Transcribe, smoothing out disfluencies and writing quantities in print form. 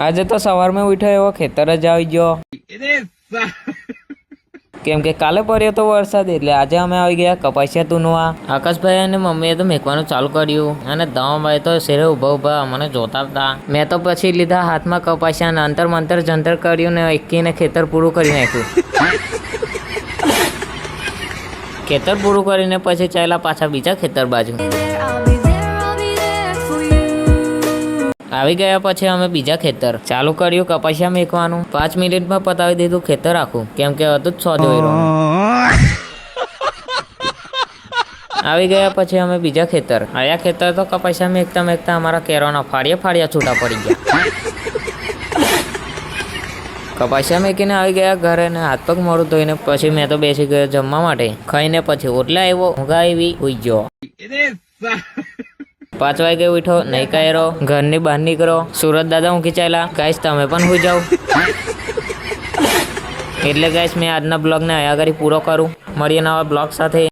આજે તો સવારમાં ઉઠ્યો એવો ખેતર જ આવી ગયો કેમ કે કાલે પડ્યો તો વરસાદ એટલે આજે અમે આવી ગયા કપાસિયા તુનવા. આકાશભાઈ અને મમ્મીએ તો મેકવાનું ચાલુ કર્યું અને ધમાભાઈ તો શેરે ઉભા મને જોતા હતા. મેં તો પછી લીધા હાથમાં કપાસિયા ને અંતર મંતર જંતર કર્યું ને એકીને ખેતર પૂરું કરી નાખ્યું. ખેતર પૂરું કરીને પછી ચાલ્યા પાછા બીજા ખેતર બાજુ. આવી ગયા પછી અમે બીજા ખેતર ચાલુ કર્યું કપાસિયા મેકવાનું. 5 મિનિટમાં પતાવી દીધું ખેતર આખું કેમ કે હતું જ 6 જોઈ રહ્યું. આવી ગયા પછી અમે બીજા ખેતર. આયા ખેતર તો કપાસિયા મેકતા મેકતા અમારા કેરોના ફાળિયા છૂટા પડી ગયા. કપાસિયા મેકીને આવી ગયા ઘરે ને હાથ પગ મોડું ધોઈને પછી મેં તો બેસી ગયો જમવા માટે. ખાઈને પછી ઓટલા આવ્યો ઊંઘા આવી ઉઈ ગયો. 5 વાગે ઉઠો નહીં કાયરો ઘરની બહાર નીકળો. સુરત દાદા ઊંઘી ચાલ્યા. ગાઈસ તમે પણ હોઈ જાઓ. એટલે ગાઈસ મેં આજના બ્લોગને અહીંયા આગળ પૂરો કરું. મળીએ નવા બ્લોગ સાથે.